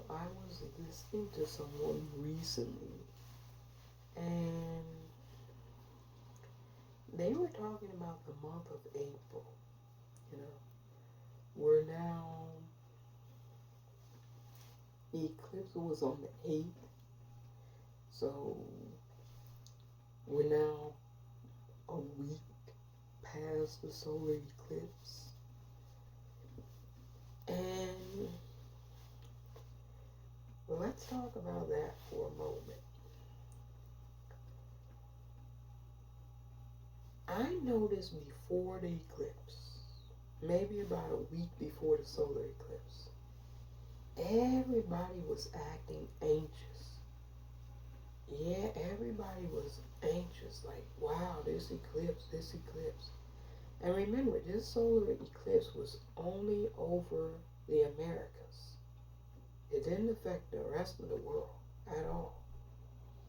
I was listening to someone recently, and they were talking about the month of April. You know, we're now, the eclipse was on the 8th, so we're now a week past the solar eclipse. And let's talk about that for a moment. I noticed before the eclipse, maybe about a week before the solar eclipse, everybody was acting anxious. Yeah, everybody was anxious, like, wow, this eclipse, this eclipse. And remember, this solar eclipse was only over the Americas. It didn't affect the rest of the world at all.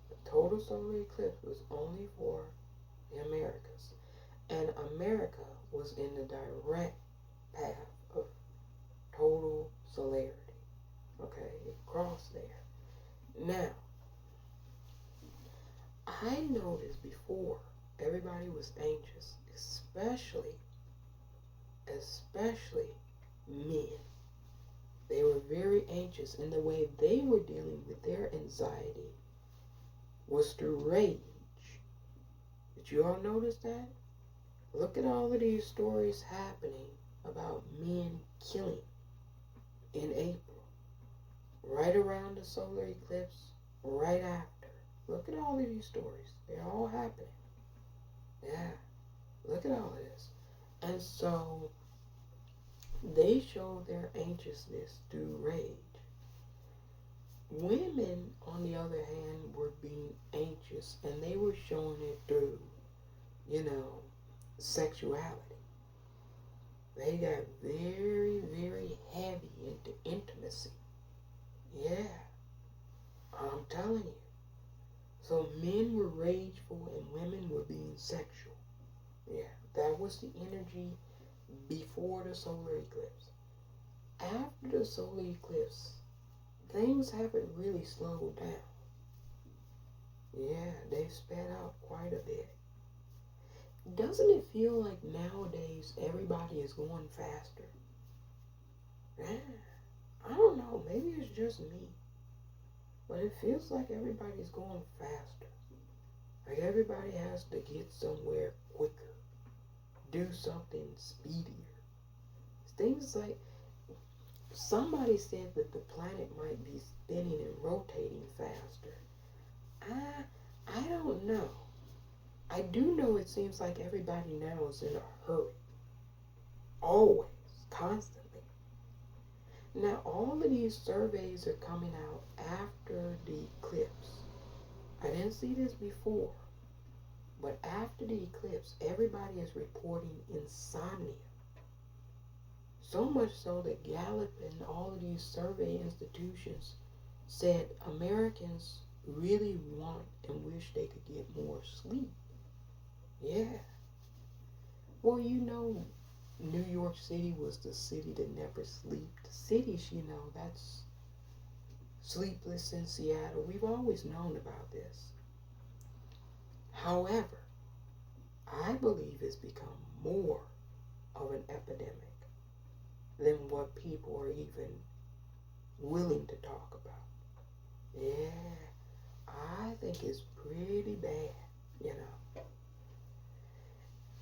The total solar eclipse was only for the Americas. And America was in the direct path of total solarity. Okay, it crossed there. Now, I noticed before everybody was anxious, especially men. They were very anxious, and the way they were dealing with their anxiety was through rage. Did you all notice that? Look at all of these stories happening about men killing in April, right around the solar eclipse, right after. Look at all of these stories. They're all happening. Yeah, look at all of this. And so they showed their anxiousness through rage. Women, on the other hand, were being anxious and they were showing it through, you know, sexuality. They got very, very heavy into intimacy. Yeah, I'm telling you. So men were rageful and women were being sexual. Yeah, that was the energy before the solar eclipse. After the solar eclipse, things haven't really slowed down. Yeah, they've sped out quite a bit. Doesn't it feel like nowadays everybody is going faster? Yeah, I don't know, maybe it's just me, but it feels like everybody's going faster. Like everybody has to get somewhere quicker, do something speedier. Things like somebody said that the planet might be spinning and rotating faster. I don't know. I do know it seems like everybody now is in a hurry. Always, constantly. Now all of these surveys are coming out after the eclipse. I didn't see this before, but after the eclipse, everybody is reporting insomnia. So much so that Gallup and all of these survey institutions said Americans really want and wish they could get more sleep. Yeah. Well, New York City was the city that never slept. Cities, that's sleepless in Seattle. We've always known about this. However, I believe it's become more of an epidemic than what people are even willing to talk about. Yeah, I think it's pretty bad.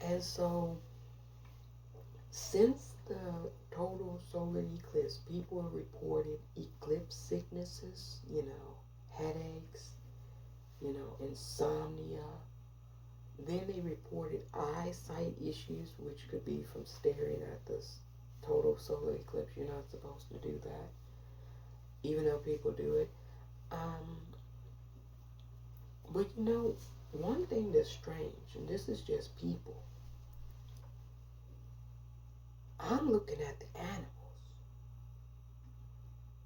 And so, since the total solar eclipse, people have reported eclipse sicknesses, headaches, insomnia. Then they reported eyesight issues, which could be from staring at this total solar eclipse. You're not supposed to do that, even though people do it. But one thing that's strange, and this is just people, I'm looking at the animals.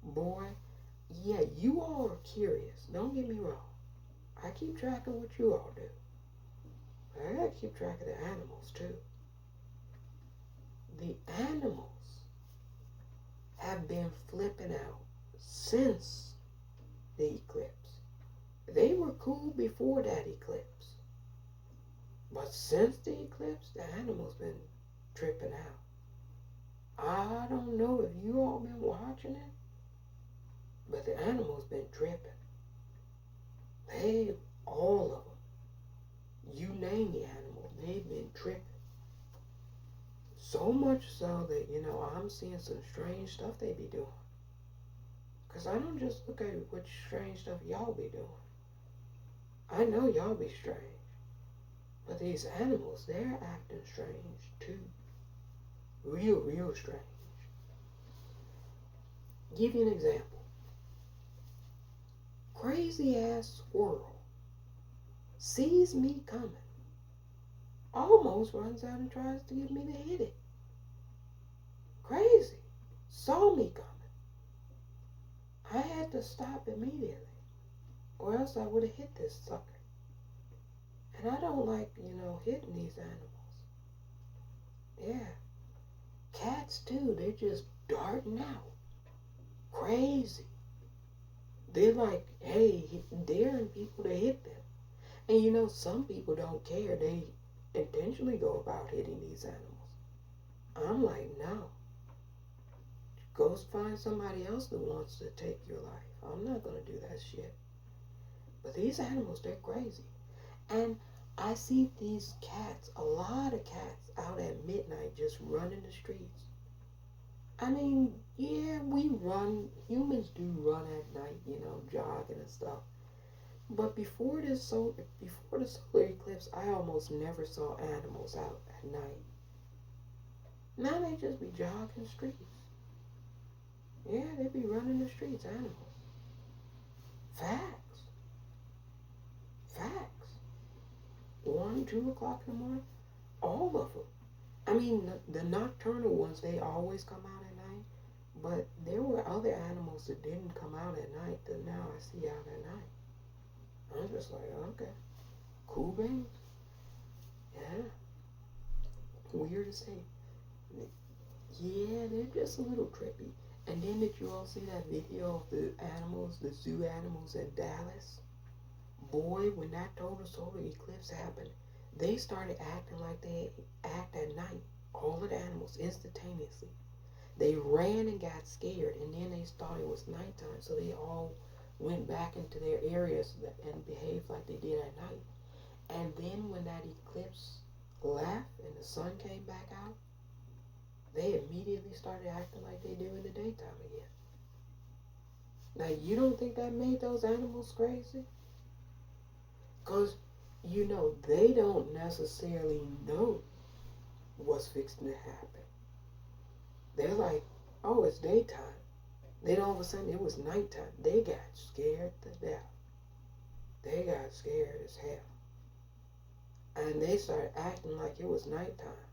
Boy, yeah, you all are curious. Don't get me wrong. I keep track of what you all do. I gotta keep track of the animals too. The animals have been flipping out since the eclipse. They were cool before that eclipse. But since the eclipse, the animals been tripping out. I don't know if you all been watching it, but the animals been tripping. They, all of them, you name the animal, they've been tripping. So much so that, I'm seeing some strange stuff they be doing. Because I don't just look at what strange stuff y'all be doing. I know y'all be strange. But these animals, they're acting strange too. Real strange. Give you an example. Crazy ass squirrel sees me coming, almost runs out and tries to get me to hit it. Crazy. Saw me coming. I had to stop immediately, or else I would have hit this sucker. And I don't like, hitting these animals. Yeah. Cats too, they're just darting out. Crazy. They're like, hey, daring people to hit them. And some people don't care. They intentionally go about hitting these animals. I'm like, no. Go find somebody else that wants to take your life. I'm not going to do that shit. But these animals, they're crazy. And I see these cats, a lot of cats out at midnight just running the streets. I mean, yeah, we run. Humans do run at night, jogging and stuff. But before the solar eclipse, I almost never saw animals out at night. Now they just be jogging streets. Yeah, they be running the streets, animals. Facts. Facts. 1, 2 o'clock in the morning, all of them. I mean, the nocturnal ones, they always come out at night. But there were other animals that didn't come out at night that now I see out at night. I'm just like, okay. Cool beans. Yeah. Weird to say. Yeah, they're just a little trippy. And then did you all see that video of the animals, the zoo animals in Dallas? Boy, when that total solar eclipse happened, they started acting like they act at night. All of the animals instantaneously. They ran and got scared, and then they thought it was nighttime, so they all went back into their areas and behaved like they did at night. And then when that eclipse left and the sun came back out, they immediately started acting like they do in the daytime again. Now, you don't think that made those animals crazy? Because, they don't necessarily know what's fixing to happen. They're like, oh, it's daytime. Then all of a sudden it was nighttime. They got scared to death. They got scared as hell. And they started acting like it was nighttime.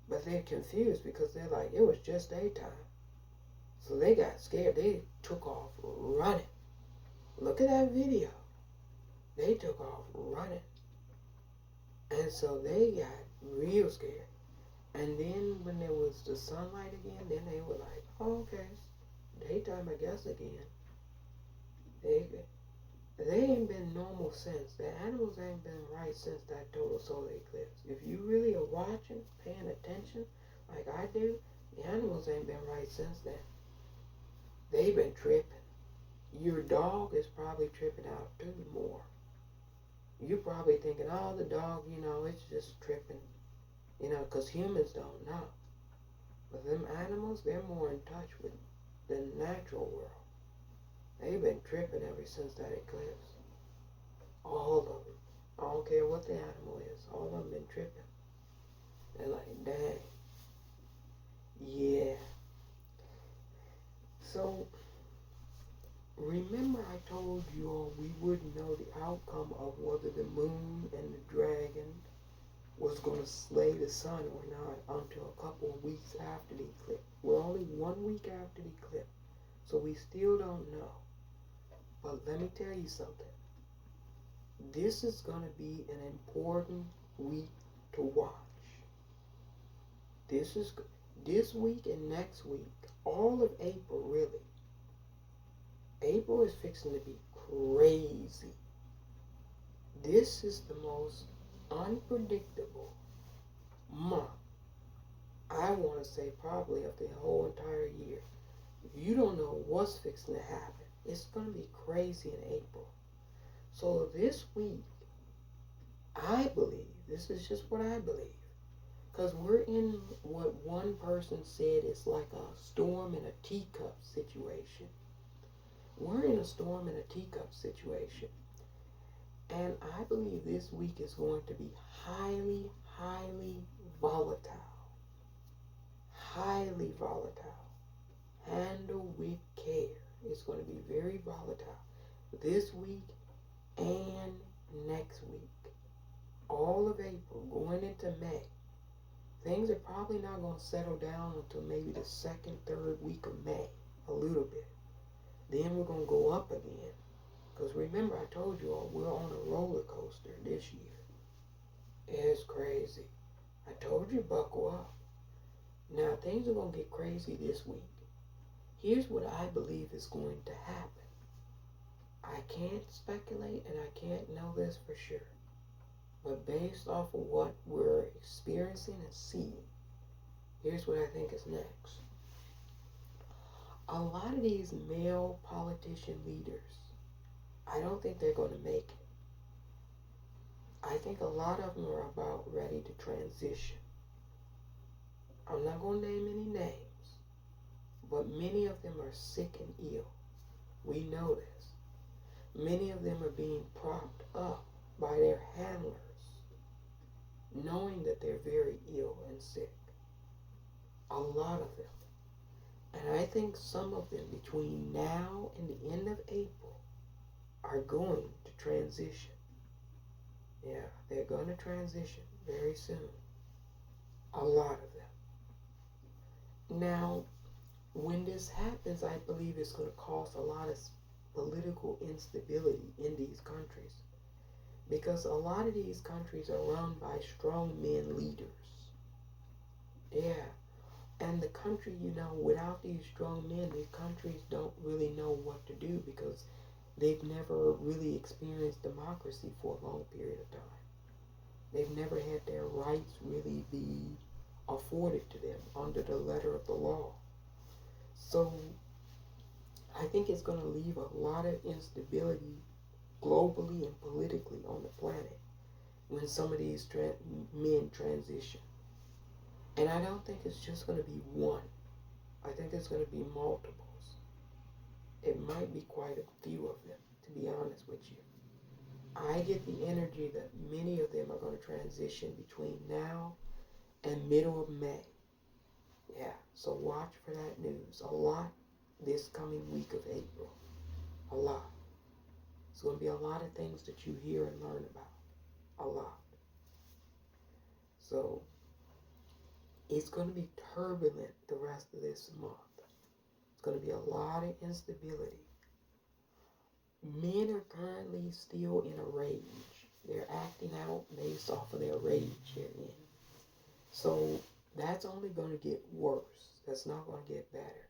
But they're confused because they're like, it was just daytime. So they got scared. They took off running. Look at that video. They took off running. And so they got real scared. And then when there was the sunlight again, then they were like, oh, okay, it's daytime, I guess, again. They ain't been normal since. The animals ain't been right since that total solar eclipse. If you really are watching, paying attention, like I do, the animals ain't been right since then. They've been tripping. Your dog is probably tripping out too more. You're probably thinking, oh, the dog, it's just tripping. Because humans don't know. But them animals, they're more in touch with the natural world. They've been tripping ever since that eclipse. All of them. I don't care what the animal is. All of them been tripping. They're like, dang. Yeah. So, remember I told you all we wouldn't know the outcome of whether the moon and the dragon was going to slay the sun or not until a couple of weeks after the eclipse. We're only 1 week after the eclipse, so we still don't know. But let me tell you something. This is going to be an important week to watch. This week and next week, all of April really, April is fixing to be crazy. This is the most unpredictable month, I want to say, probably of the whole entire year. You don't know what's fixing to happen. It's going to be crazy in April. So this week, I believe, this is just what I believe, because we're in what one person said is like a storm in a teacup situation. We're in a storm in a teacup situation. And I believe this week is going to be highly, highly volatile. Highly volatile. Handle with care. It's going to be very volatile this week and next week. All of April, going into May. Things are probably not going to settle down until maybe the second, third week of May. A little bit. Then we're going to go up again. Because remember, I told you all, we're on a roller coaster this year. It's crazy. I told you, buckle up. Now, things are going to get crazy this week. Here's what I believe is going to happen. I can't speculate and I can't know this for sure. But based off of what we're experiencing and seeing, here's what I think is next. A lot of these male politician leaders, I don't think they're going to make it. I think a lot of them are about ready to transition. I'm not going to name any names, but many of them are sick and ill. We know this. Many of them are being propped up by their handlers, knowing that they're very ill and sick. A lot of them. And I think some of them between now and the end of April are going to transition. Yeah, they're going to transition very soon. A lot of them. Now, when this happens, I believe it's going to cause a lot of political instability in these countries. Because a lot of these countries are run by strongmen leaders. Yeah. And the country, without these strong men, the countries don't really know what to do because they've never really experienced democracy for a long period of time. They've never had their rights really be afforded to them under the letter of the law. So I think it's going to leave a lot of instability globally and politically on the planet when some of these men transition. And I don't think it's just going to be one. I think it's going to be multiples. It might be quite a few of them, to be honest with you. I get the energy that many of them are going to transition between now and middle of May. Yeah, so watch for that news. A lot this coming week of April. A lot. It's going to be a lot of things that you hear and learn about. A lot. So it's going to be turbulent the rest of this month. It's going to be a lot of instability. Men are currently still in a rage. They're acting out based off of their rage they're in. So that's only going to get worse. That's not going to get better.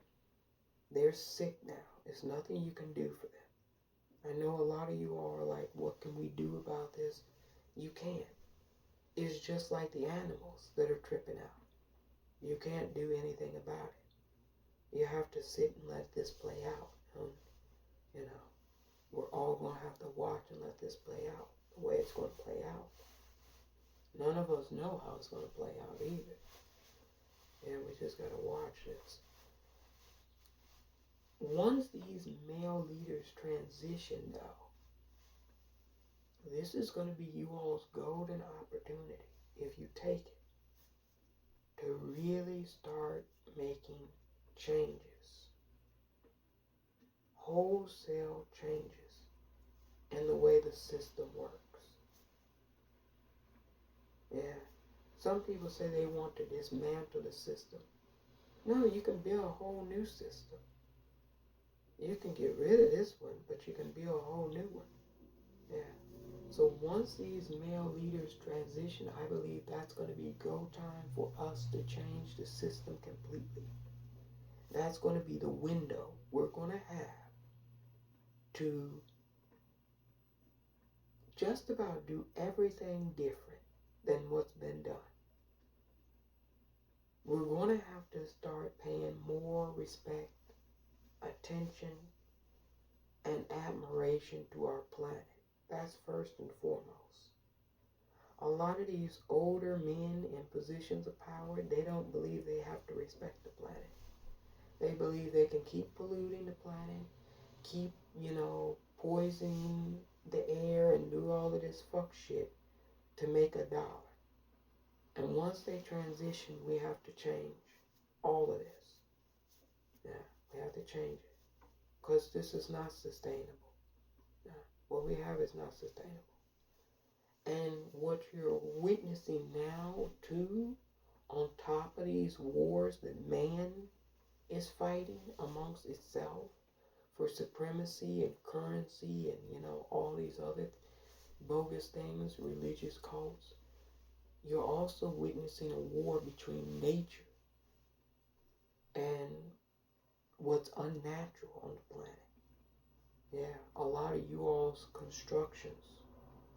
They're sick now. There's nothing you can do for them. I know a lot of you all are like, what can we do about this? You can't. It's just like the animals that are tripping out. You can't do anything about it. You have to sit and let this play out. We're all going to have to watch and let this play out the way it's going to play out. None of us know how it's going to play out either. And we just got to watch this. Once these male leaders transition, though, this is going to be you all's golden opportunity, if you take it, to really start making changes. Wholesale changes in the way the system works. Yeah. Some people say they want to dismantle the system. No, you can build a whole new system. You can get rid of this one, but you can build a whole new one. Yeah. So once these male leaders transition, I believe that's going to be go time for us to change the system completely. That's going to be the window we're going to have to just about do everything different than what's been done. We're going to have to start paying more respect, attention, and admiration to our planet. That's first and foremost. A lot of these older men in positions of power, they don't believe they have to respect the planet. They believe they can keep polluting the planet, keep, poisoning the air and do all of this fuck shit to make a dollar. And once they transition, we have to change all of this. Yeah, we have to change it. Because this is not sustainable. Yeah, what we have is not sustainable. And what you're witnessing now, too, on top of these wars that man is fighting amongst itself for supremacy and currency and, all these other bogus things, religious cults, you're also witnessing a war between nature and what's unnatural on the planet. Yeah, a lot of you all's constructions,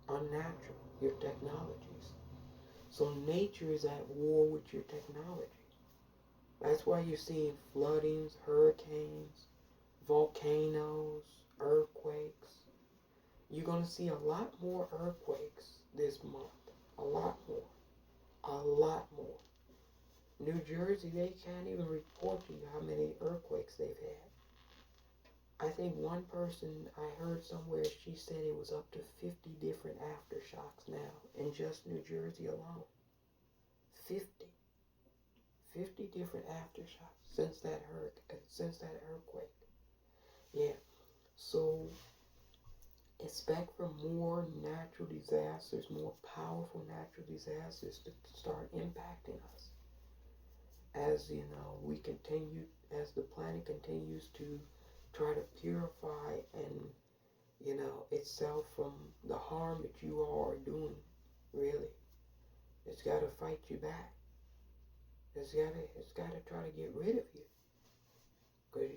unnatural, your technologies. So nature is at war with your technology. That's why you're seeing floodings, hurricanes, volcanoes, earthquakes. You're going to see a lot more earthquakes this month. A lot more. A lot more. New Jersey, they can't even report to you how many earthquakes they've had. I think one person I heard somewhere, she said it was up to 50 different aftershocks now in just New Jersey alone. 50. 50 different aftershocks since that earthquake. Yeah. So expect for more natural disasters, more powerful natural disasters to start impacting us. As as the planet continues to try to purify and, itself from the harm that you all are doing, really. It's got to fight you back. It's got to try to get rid of you. Because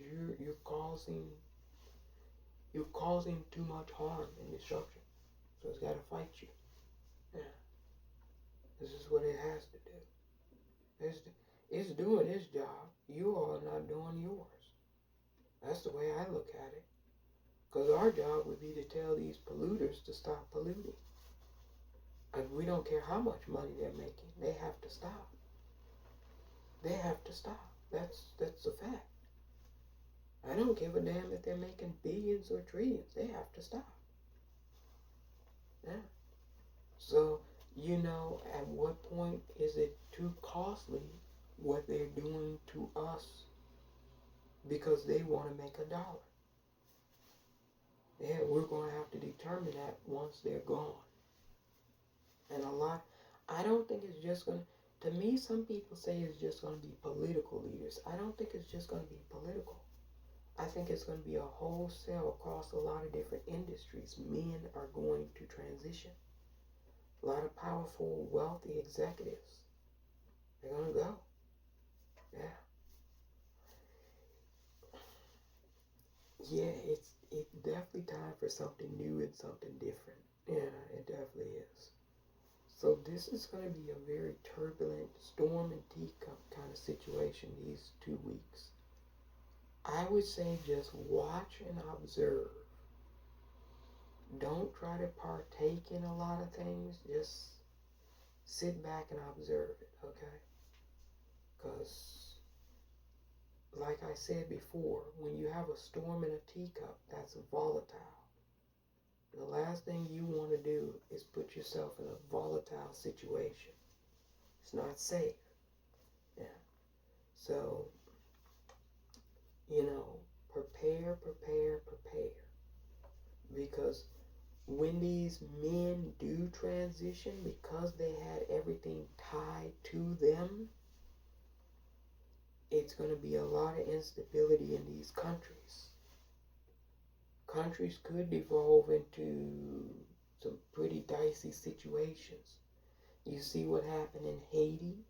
you're causing too much harm and destruction. So it's got to fight you. Yeah. This is what it has to do. It's doing its job. You all are not doing yours. That's the way I look at it. Because our job would be to tell these polluters to stop polluting. And we don't care how much money they're making. They have to stop. They have to stop. That's a fact. I don't give a damn if they're making billions or trillions. They have to stop. Yeah. So, at what point is it too costly what they're doing to us because they want to make a dollar? Yeah, we're going to have to determine that once they're gone. And I don't think it's just going to me, some people say it's just going to be political leaders. I don't think it's just going to be political. I think it's going to be a wholesale across a lot of different industries. Men are going to transition. A lot of powerful, wealthy executives. They're going to go. Yeah. Yeah, it's definitely time for something new and something different. Yeah, it definitely is. So this is going to be a very turbulent storm and teacup kind of situation these 2 weeks. I would say just watch and observe. Don't try to partake in a lot of things. Just sit back and observe it, okay? Because, like I said before, when you have a storm in a teacup, that's volatile. The last thing you want to do is put yourself in a volatile situation. It's not safe. Yeah. So, prepare. Because when these men do transition, because they had everything tied to them, it's going to be a lot of instability in these countries. Countries could devolve into some pretty dicey situations. You see what happened in Haiti?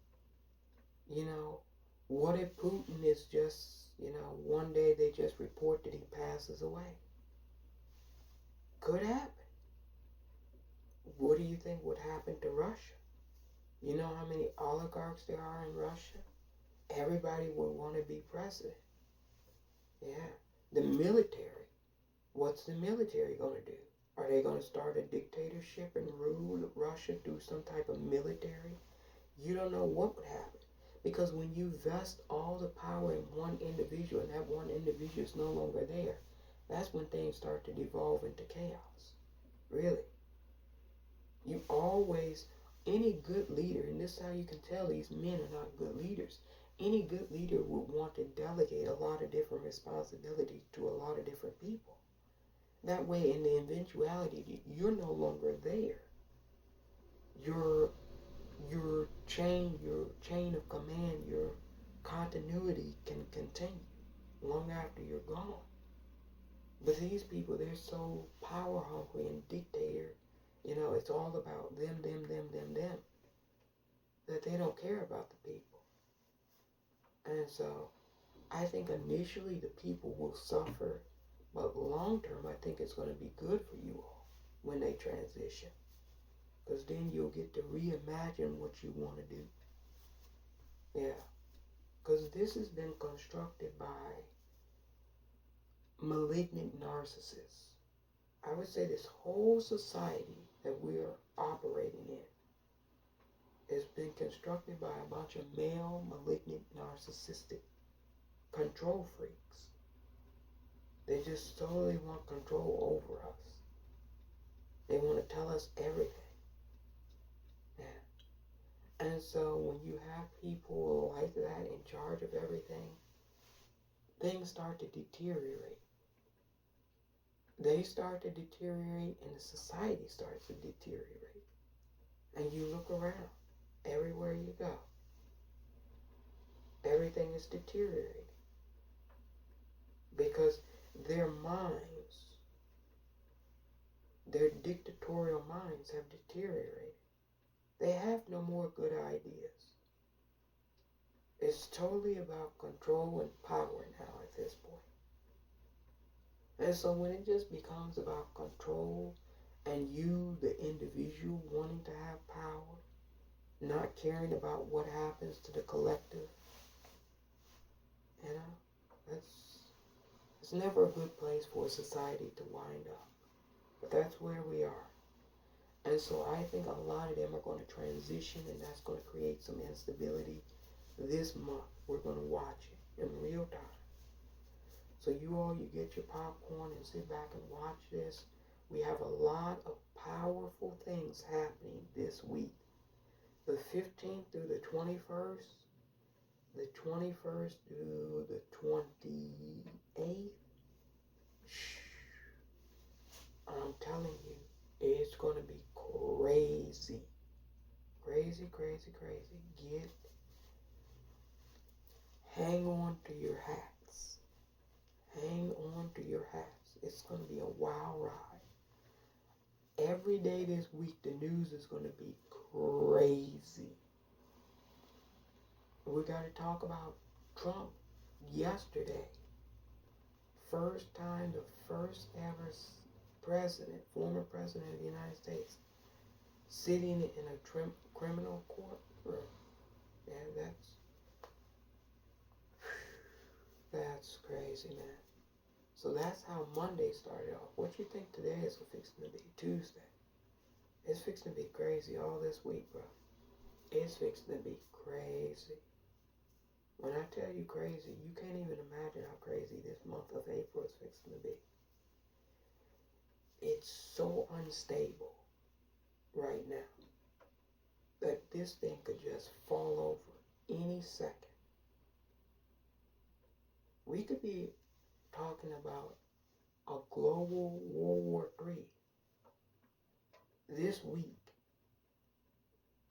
What if Putin is just, one day they just report that he passes away? Could happen. What do you think would happen to Russia? You know how many oligarchs there are in Russia? Everybody would want to be president. Yeah. The military. What's the military going to do? Are they going to start a dictatorship and rule Russia through some type of military? You don't know what would happen. Because when you vest all the power in one individual and that one individual is no longer there, that's when things start to devolve into chaos. Really. You always, any good leader, and this is how you can tell these men are not good leaders. Any good leader would want to delegate a lot of different responsibilities to a lot of different people. That way, in the eventuality, you're no longer there. Your chain of command, your continuity can continue long after you're gone. But these people, they're so power hungry and dictator. It's all about them, that they don't care about the people. And so, I think initially the people will suffer, but long term, I think it's going to be good for you all when they transition. Because then you'll get to reimagine what you want to do. Yeah. Because this has been constructed by malignant narcissists. I would say this whole society that we're operating in has been constructed by a bunch of male, malignant, narcissistic control freaks. They just solely want control over us. They want to tell us everything. Yeah. And so when you have people like that in charge of everything, things start to deteriorate. They start to deteriorate and the society starts to deteriorate. And you look around, everywhere you go, everything is deteriorating. Because their minds, their dictatorial minds have deteriorated. They have no more good ideas. It's totally about control and power now at this point. And so when it just becomes about control and you, the individual, wanting to have power, not caring about what happens to the collective, it's never a good place for a society to wind up. But that's where we are. And so I think a lot of them are going to transition, and that's going to create some instability. This month, we're going to watch it in real time. So you get your popcorn and sit back and watch this. We have a lot of powerful things happening this week. The 15th through the 21st, the 21st through the 28th. I'm telling you, it's going to be crazy. Crazy, crazy, crazy. Hang on to your hats. Hang on to your hats. It's going to be a wild ride. Every day this week, the news is going to be crazy. We got to talk about Trump yesterday. First time, the first ever president, former president of the United States, sitting in a criminal courtroom. Yeah, that's crazy, man. So that's how Monday started off. What you think today is fixing to be? Tuesday. It's fixing to be crazy all this week, bro. It's fixing to be crazy. When I tell you crazy, you can't even imagine how crazy this month of April is fixing to be. It's so unstable right now that this thing could just fall over any second. We could be talking about a global World War III this week.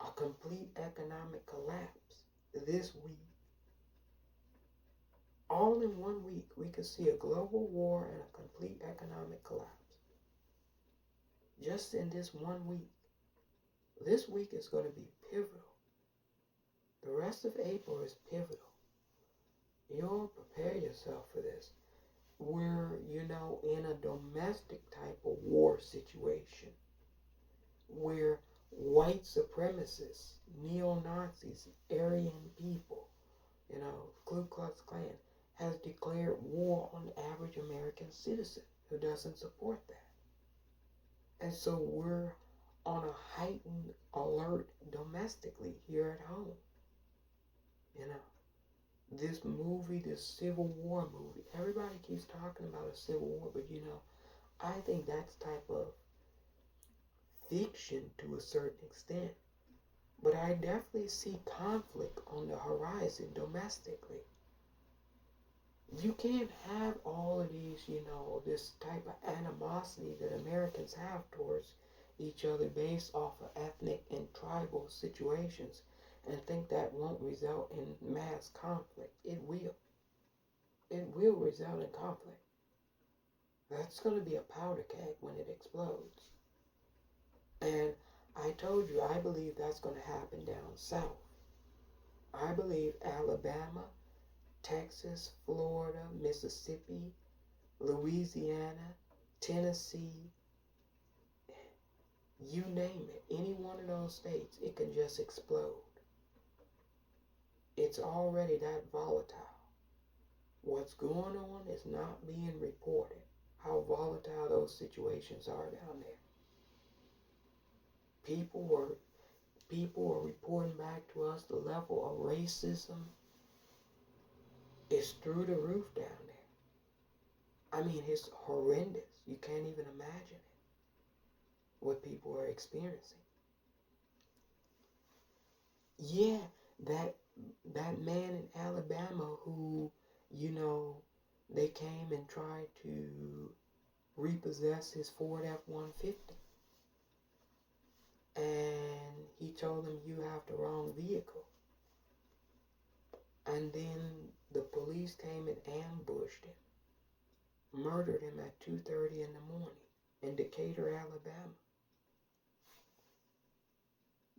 A complete economic collapse this week. All in 1 week, we could see a global war and a complete economic collapse. Just in this 1 week. This week is going to be pivotal. The rest of April is pivotal. You'll prepare yourself for this. we're, in a domestic type of war situation where white supremacists, neo-Nazis, Aryan people, Ku Klux Klan, has declared war on the average American citizen who doesn't support that. And so we're on a heightened alert domestically here at home. You know, this movie, this Civil War movie, everybody keeps talking about a Civil War, but I think that's type of fiction to a certain extent. But I definitely see conflict on the horizon domestically. You can't have all of these, this type of animosity that Americans have towards each other based off of ethnic and tribal situations and think that won't result in mass conflict. It will. It will result in conflict. That's going to be a powder keg when it explodes. And I told you, I believe that's going to happen down south. I believe Alabama, Texas, Florida, Mississippi, Louisiana, Tennessee, you name it, any one of those states, it can just explode. It's already that volatile. What's going on is not being reported, how volatile those situations are down there. People are reporting back to us the level of racism is through the roof down there. I mean, it's horrendous. You can't even imagine it, what people are experiencing. Yeah, that man in Alabama who, they came and tried to repossess his Ford F-150. And he told them, you have the wrong vehicle. And then the police came and ambushed him, murdered him at 2:30 in the morning in Decatur, Alabama.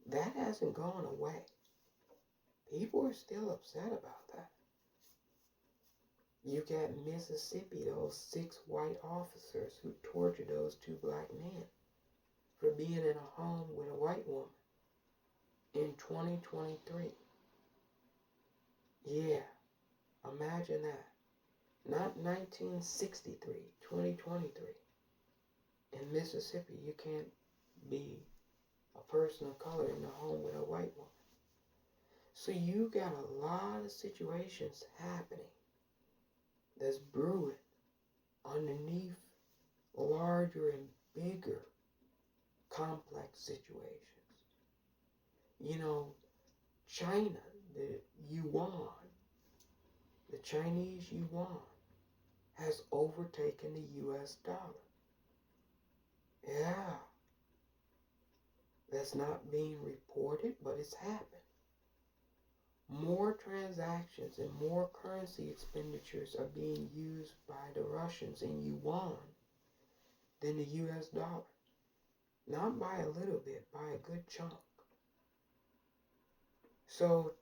That hasn't gone away. People are still upset about that. You got Mississippi, those 6 white officers who tortured those 2 black men for being in a home with a white woman in 2023. Yeah, imagine that. Not 1963, 2023. In Mississippi, you can't be a person of color in a home with a white woman. So you got a lot of situations happening that's brewing underneath larger and bigger complex situations. China, the yuan, the Chinese yuan has overtaken the US dollar. Yeah. That's not being reported, but it's happened. More transactions and more currency expenditures are being used by the Russians in yuan than the US dollar. Not by a little bit, by a good chunk. So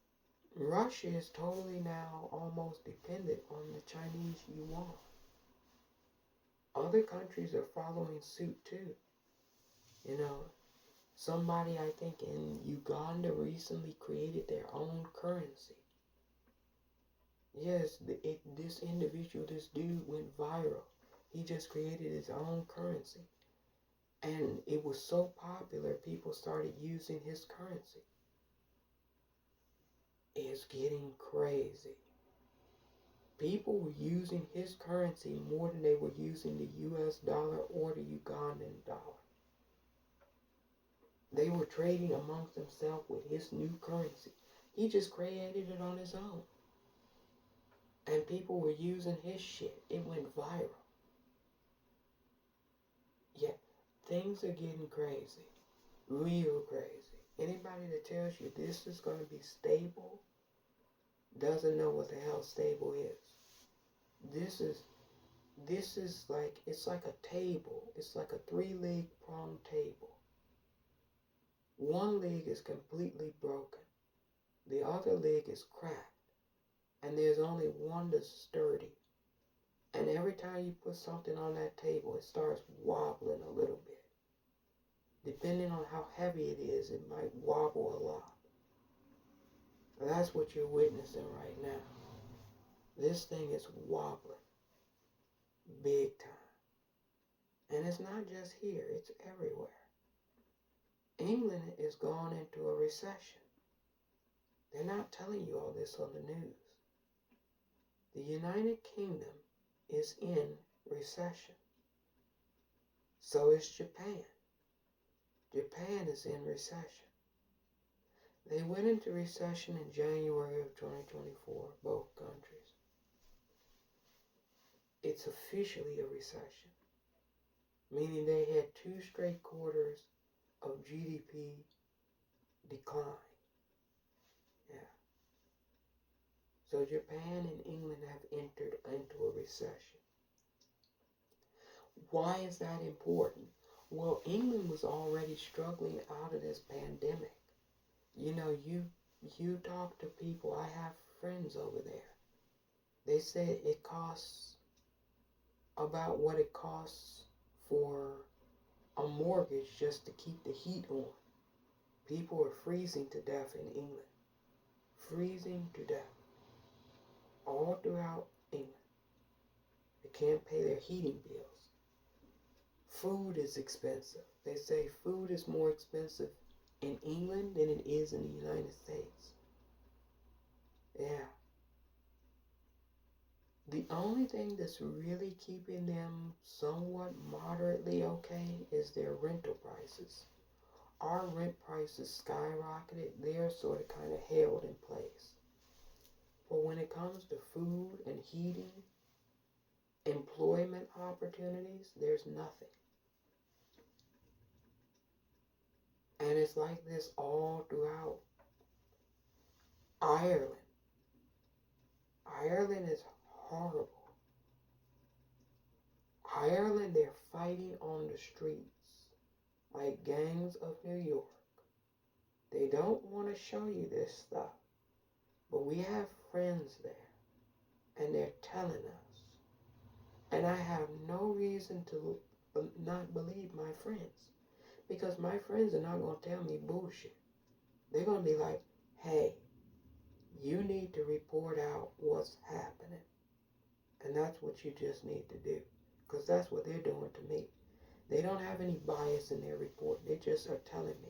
Russia is totally now almost dependent on the Chinese yuan. Other countries are following suit too. Somebody, I think, in Uganda recently created their own currency. Yes, this individual, this dude went viral. He just created his own currency. And it was so popular, people started using his currency. It's getting crazy. People were using his currency more than they were using the US dollar or the Ugandan dollar. They were trading amongst themselves with his new currency. He just created it on his own. And people were using his shit. It went viral. Yeah, things are getting crazy. Real crazy. Anybody that tells you this is going to be stable doesn't know what the hell stable is. This is like, it's like a table. It's like a 3-leg prong table. One leg is completely broken. The other leg is cracked. And there's only one that's sturdy. And every time you put something on that table, it starts wobbling a little bit. Depending on how heavy it is, it might wobble a lot. And that's what you're witnessing right now. This thing is wobbling big time. And it's not just here, it's everywhere. England is going into a recession. They're not telling you all this on the news. The United Kingdom is in recession. So is Japan. Japan is in recession. They went into recession in January of 2024, both countries. It's officially a recession, meaning they had 2 straight quarters of GDP decline. Yeah. So Japan and England have entered into a recession. Why is that important? Well, England was already struggling out of this pandemic. You know, you talk to people, I have friends over there. They say it costs about what it costs for a mortgage just to keep the heat on. People are freezing to death in England. Freezing to death. All throughout England. They can't pay their heating bills. Food is expensive. They say food is more expensive in England than it is in the United States. Yeah. The only thing that's really keeping them somewhat moderately okay is their rental prices. Our rent prices skyrocketed. They're sort of kind of held in place. But when it comes to food and heating, employment opportunities, there's nothing. And it's like this all throughout Ireland. Ireland is horrible. Ireland, they're fighting on the streets like gangs of New York. They don't want to show you this stuff, but we have friends there, and they're telling us. And I have no reason to not believe my friends, because my friends are not going to tell me bullshit. They're going to be like, hey, you need to report out what's happening. And that's what you just need to do, because that's what they're doing to me. They don't have any bias in their report. They just are telling me.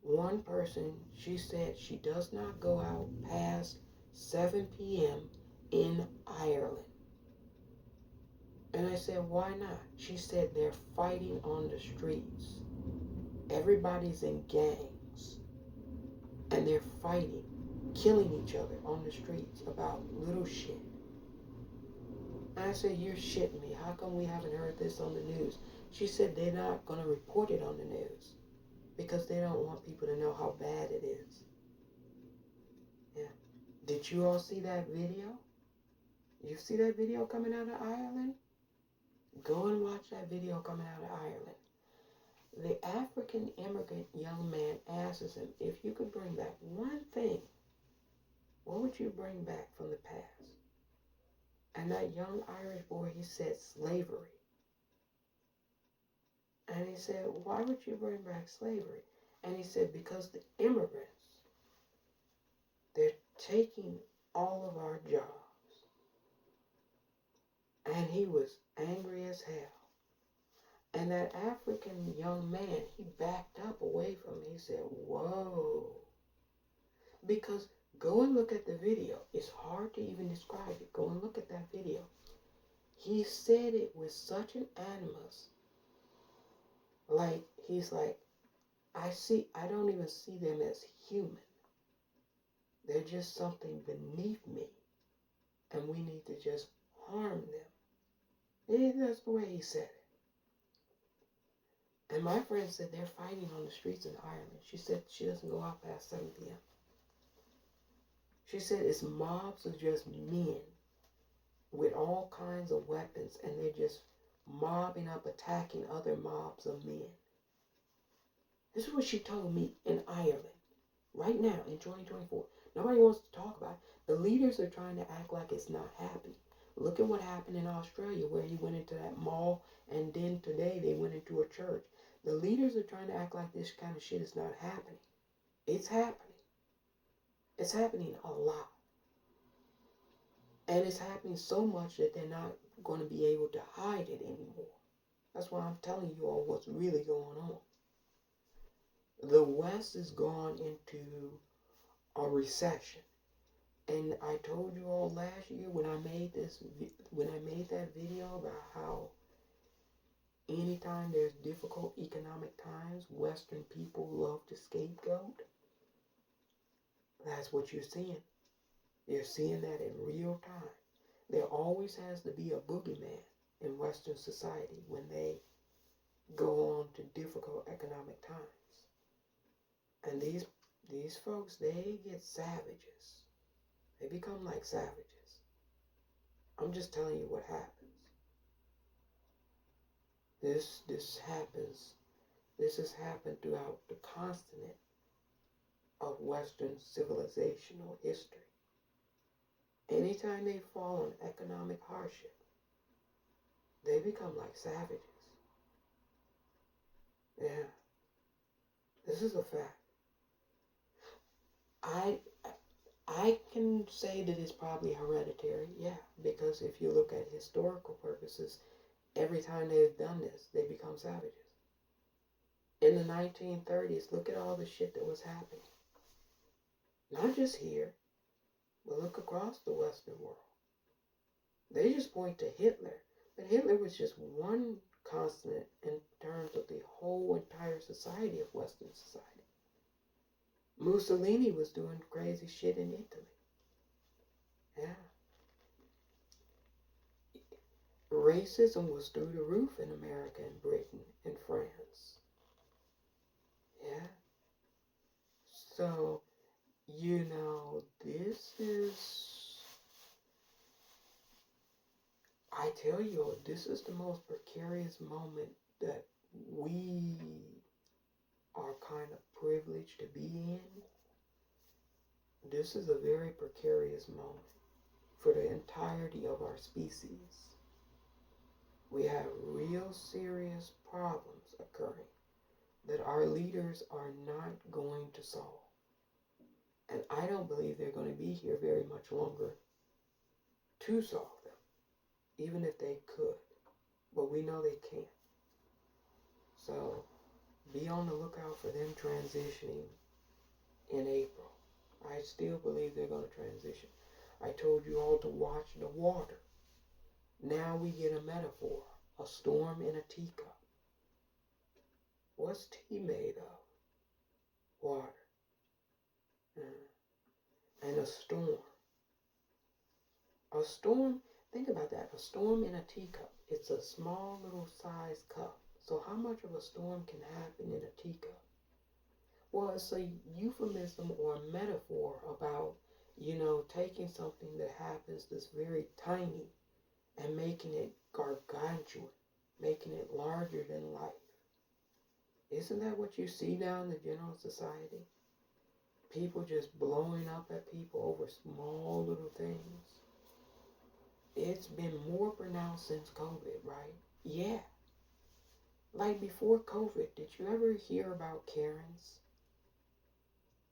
One person, she said she does not go out past 7 p.m. in Ireland. And I said, why not? She said they're fighting on the streets. Everybody's in gangs. And they're fighting, killing each other on the streets about little shit. And I said, you're shitting me. How come we haven't heard this on the news? She said they're not going to report it on the news because they don't want people to know how bad it is. Yeah. Did you all see that video? You see that video coming out of Ireland? Go and watch that video coming out of Ireland. The African immigrant young man asks him, if you could bring back one thing, what would you bring back from the past? And that young Irish boy, he said slavery. And he said, why would you bring back slavery? And he said, because the immigrants, they're taking all of our jobs. And he was angry as hell. And that African young man, he backed up away from me. He said, whoa. Because go and look at the video. It's hard to even describe it. Go and look at that video. He said it with such an animus. Like, he's like, I don't even see them as human. They're just something beneath me. And we need to just harm them. That's the way he said it. And my friend said they're fighting on the streets in Ireland. She said she doesn't go out past 7 p.m. She said it's mobs of just men with all kinds of weapons, and they're just mobbing up, attacking other mobs of men. This is what she told me in Ireland, right now in 2024. Nobody wants to talk about it. The leaders are trying to act like it's not happening. Look at what happened in Australia where he went into that mall and then today they went into a church. The leaders are trying to act like this kind of shit is not happening. It's happening. It's happening a lot. And it's happening so much that they're not going to be able to hide it anymore. That's why I'm telling you all what's really going on. The West has gone into a recession. And I told you all last year when I made that video about how anytime there's difficult economic times, Western people love to scapegoat. That's what you're seeing. You're seeing that in real time. There always has to be a boogeyman in Western society when they go on to difficult economic times. And these folks, they get savages. They become like savages. I'm just telling you what happens. This happens. This has happened throughout the continent of Western civilizational history. Anytime they fall on economic hardship, they become like savages. Yeah, this is a fact. I can say that it's probably hereditary, yeah, because if you look at historical purposes, every time they've done this, they become savages. In the 1930s, look at all the shit that was happening. Not just here, but look across the Western world. They just point to Hitler, but Hitler was just one consonant in terms of the whole entire society of Western society. Mussolini was doing crazy shit in Italy. Yeah. Racism was through the roof in America and Britain and France. Yeah. So, this is, I tell you, this is the most precarious moment that we are kind of privileged to be in. This is a very precarious moment for the entirety of our species. We have real serious problems occurring that our leaders are not going to solve. And I don't believe they're going to be here very much longer to solve them, even if they could. But we know they can't. So be on the lookout for them transitioning in April. I still believe they're going to transition. I told you all to watch the water. Now we get a metaphor, a storm in a teacup. What's tea made of? Water. And a storm. A storm, think about that. A storm in a teacup. It's a small little sized cup. So how much of a storm can happen in a teacup? Well, it's a euphemism or a metaphor about, taking something that happens that's very tiny and making it gargantuan, making it larger than life. Isn't that what you see now in the general society? People just blowing up at people over small little things. It's been more pronounced since COVID, right? Yeah. Like before COVID, did you ever hear about Karens?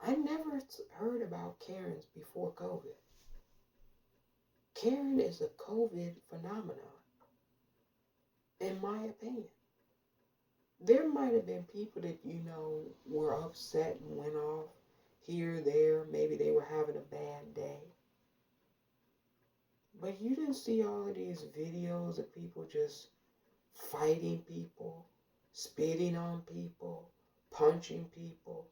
I never heard about Karens before COVID. Karen is a COVID phenomenon, in my opinion. There might have been people that, were upset and went off here, there. Maybe they were having a bad day. But you didn't see all of these videos of people just fighting people, spitting on people, punching people,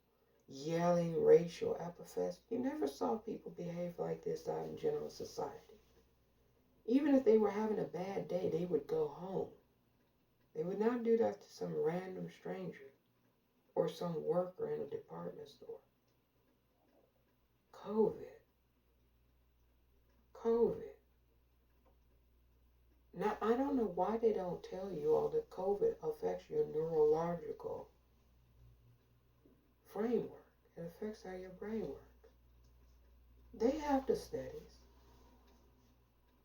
yelling racial epithets. You never saw people behave like this out in general society. Even if they were having a bad day, they would go home. They would not do that to some random stranger or some worker in a department store. COVID. Now, I don't know why they don't tell you all that COVID affects your neurological framework. It affects how your brain works. They have the studies.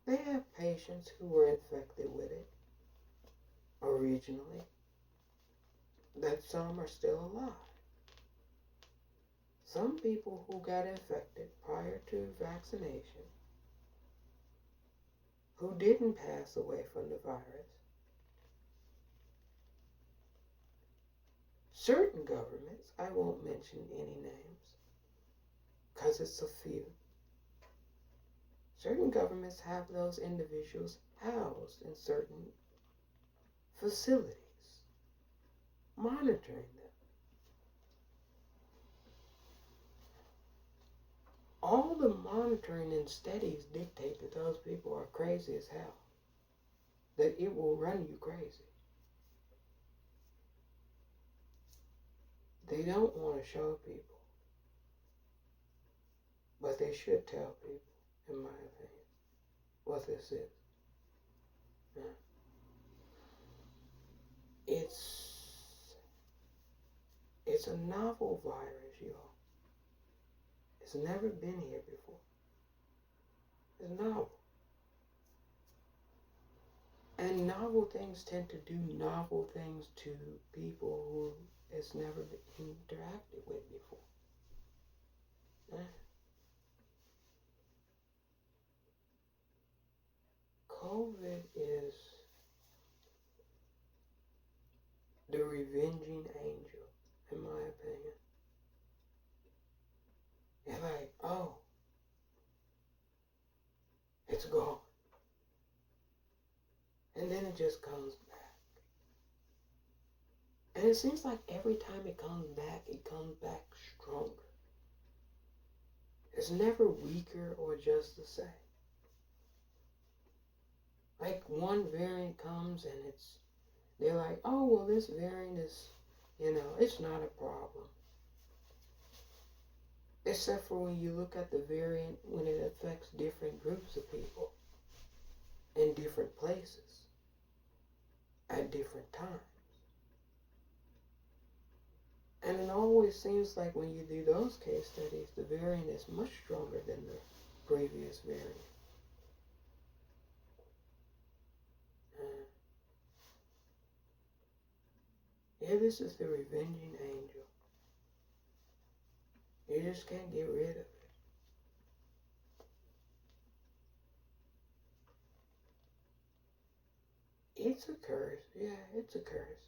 They have patients who were infected with it originally, that some are still alive. Some people who got infected prior to vaccination, who didn't pass away from the virus, certain governments, I won't mention any names, because it's a few, certain governments have those individuals housed in certain facilities, monitoring them. All the monitoring and studies dictate that those people are crazy as hell, that it will run you crazy. They don't want to show people, but they should tell people, in my opinion, what this is. Yeah. It's a novel virus, y'all. It's never been here before. It's novel. And novel things tend to do novel things to people who it's never been interacted with before. Yeah. COVID is the revenging angel, in my opinion. You're like, oh, it's gone. And then it just comes back. And it seems like every time it comes back stronger. It's never weaker or just the same. Like one variant comes and they're like, oh, well, this variant is, it's not a problem. Except for when you look at the variant when it affects different groups of people in different places at different times. And it always seems like when you do those case studies, the variant is much stronger than the previous variant. Yeah, this is the revenging angel. You just can't get rid of it. It's a curse. Yeah, it's a curse.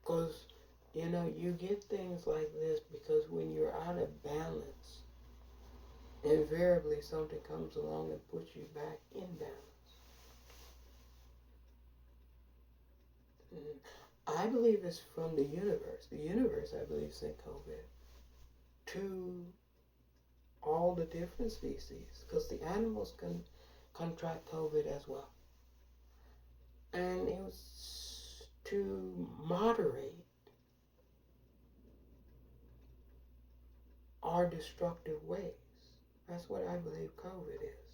Because, you get things like this because when you're out of balance, invariably something comes along and puts you back in balance. I believe it's from the universe. The universe, I believe, sent COVID to all the different species because the animals can contract COVID as well. And it was to moderate our destructive ways. That's what I believe COVID is.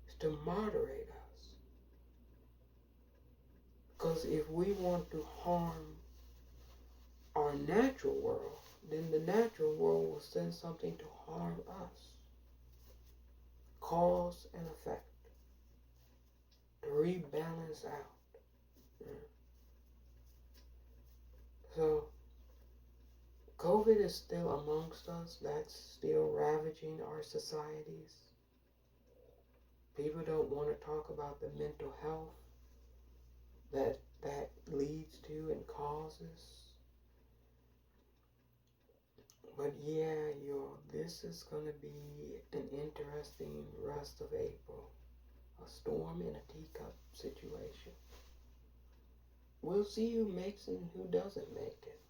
It's to moderate us. Because if we want to harm our natural world, then the natural world will send something to harm us. Cause and effect. To rebalance out. Yeah. So, COVID is still amongst us. That's still ravaging our societies. People don't want to talk about the mental health that leads to and causes. But yeah, this is going to be an interesting rest of April. A storm in a teacup situation. We'll see who makes it and who doesn't make it.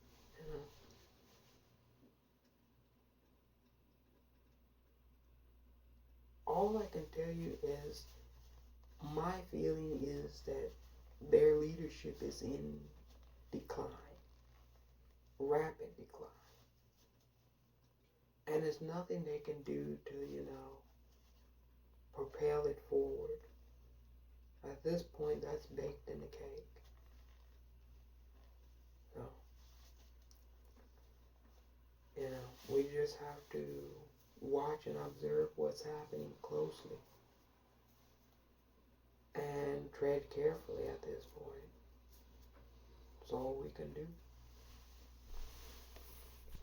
All I can tell you is my feeling is that their leadership is in decline. Rapid decline. And there's nothing they can do to, propel it forward. At this point, that's baked in the cake. So, we just have to watch and observe what's happening closely and tread carefully at this point. That's all we can do.